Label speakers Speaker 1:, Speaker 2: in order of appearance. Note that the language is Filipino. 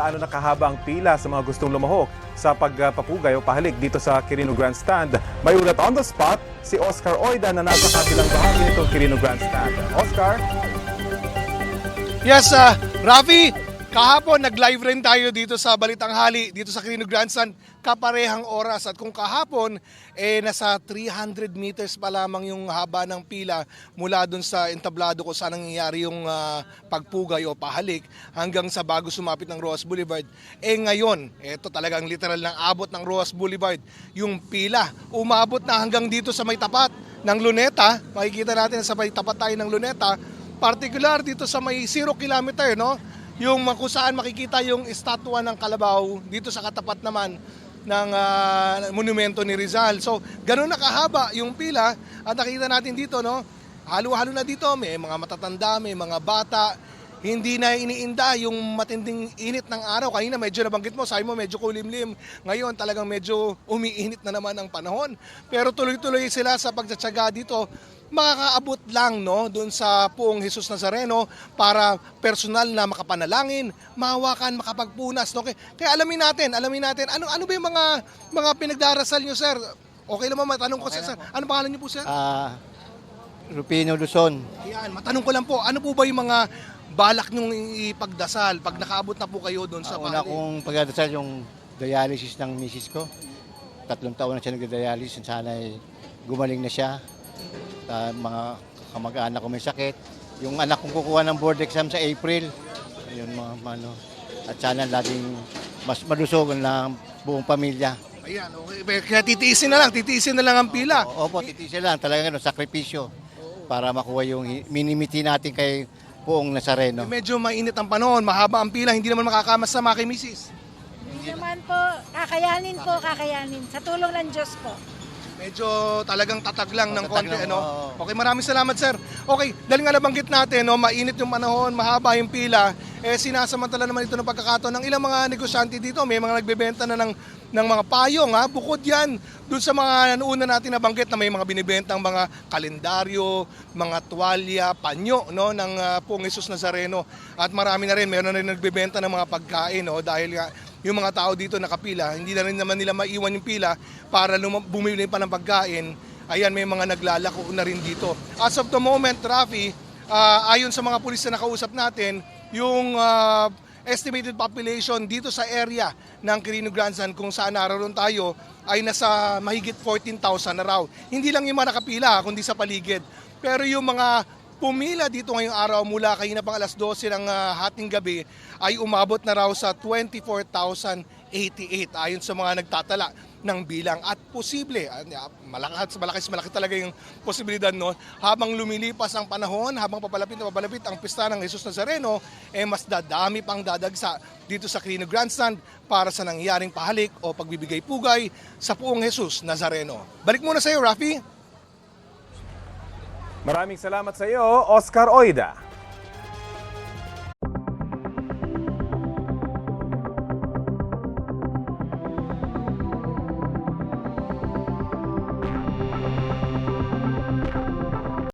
Speaker 1: gaano nakahaba ang pila sa mga gustong lumahok sa pagpapugay o pahalik dito sa Quirino Grandstand. May ulat on the spot si Oscar Oida na nasa kabilang bahagi nitong Quirino Grandstand. Oscar?
Speaker 2: Yes, Rafi, kahapon nag-live rin tayo dito sa Balitanghali, dito sa Quirino Grandstand, kaparehang oras. At kung kahapon, nasa 300 meters pa lamang yung haba ng pila mula dun sa entablado kung saan nangyayari yung pagpugay o pahalik hanggang sa bago sumapit ng Roas Boulevard. Ngayon, ito talagang literal ng abot ng Roas Boulevard, yung pila. Umabot na hanggang dito sa may tapat ng Luneta. Makikita natin sa may tapat tayo ng Luneta, particular dito sa may 0 kilometer, no? Yung kung saan makikita yung estatwa ng Kalabaw dito sa katapat naman ng monumento ni Rizal. So, ganun na kahaba yung pila at nakita natin dito, no? Halo-halo na dito, may mga matatanda, may mga bata. Hindi na iniinda yung matinding init ng araw. Kanina medyo nabanggit mo, sabi mo medyo kulimlim. Ngayon talagang medyo umiinit na naman ang panahon. Pero tuloy-tuloy sila sa pagtsatsaga dito. Makakaabot lang, no, doon sa Poong Jesus Nazareno para personal na makapanalangin, mahawakan, makapagpunas, no. Kaya alamin natin, ano ba yung mga pinagdarasal niyo, sir? Okay lang matanong ko, sir. Ano pangalan niyo po, sir?
Speaker 3: Rufino Luzon.
Speaker 2: Ayan, matanong ko lang po, ano po ba yung mga balak niyong ipagdasal pag nakaabot na po kayo doon sa
Speaker 3: Una
Speaker 2: pahali?
Speaker 3: kong pagdadasal yung dialysis ng misis ko. 3 taon na siya nagda-dialysis. Sana ay gumaling na siya. Mga kamag-anak ko may sakit. Yung anak kong kukuha ng board exam sa April. Ayun, at sana laging mas malusog ng buong pamilya.
Speaker 2: Ayan, okay. Kaya titiisin na lang ang pila.
Speaker 3: Opo, titisin lang. Talagang sakripisyo para makuha yung minimiti natin kay Poong Nazareno.
Speaker 2: Medyo mainit ang panahon, mahaba ang pila, hindi naman makakamasama kay misis.
Speaker 4: Hindi naman po, kakayanin. Sa tulong ng Diyos po.
Speaker 2: Medyo talagang tatag lang ng
Speaker 3: Tatag
Speaker 2: konti,
Speaker 3: lang,
Speaker 2: ano?
Speaker 3: oo.
Speaker 2: Okay, maraming salamat, sir. Okay, dahil nga nabanggit natin, no, mainit yung panahon, mahaba yung pila, sinasamantala naman ito ng pagkakataon ng ilang mga negosyante dito. May mga nagbebenta na ng mga payong, ha? Bukod yan, dun sa mga nauna natin nabanggit na may mga binibentang mga kalendaryo, mga tuwalya, panyo, no, ng Poong Jesus Nazareno. At marami na rin, mayroon na rin nagbebenta ng mga pagkain, no, dahil nga yung mga tao dito nakapila, hindi na rin naman nila maiwan yung pila para bumili pa ng pagkain. Ayan, may mga naglalako na rin dito. As of the moment, Rafi, ayon sa mga pulis na nakausap natin, yung estimated population dito sa area ng Quirino Grandstand kung saan naroon tayo ay nasa mahigit 14,000 na raw. Hindi lang yung mga nakapila, kundi sa paligid. Pero yung mga pumila dito ngayong araw mula kanina pang alas 12 ng hating gabi ay umabot na raw sa 24,088 ayon sa mga nagtatala ng bilang. At posible, malaki talaga yung posibilidad, no, habang lumilipas ang panahon, habang papalapit ang pista ng Jesus Nazareno, mas dadami pang dadagsa dito sa Quirino Grandstand para sa nangyaring pahalik o pagbibigay pugay sa Poong Jesus Nazareno. Balik muna sa iyo, Rafi.
Speaker 1: Maraming salamat sa iyo, Oscar Oida.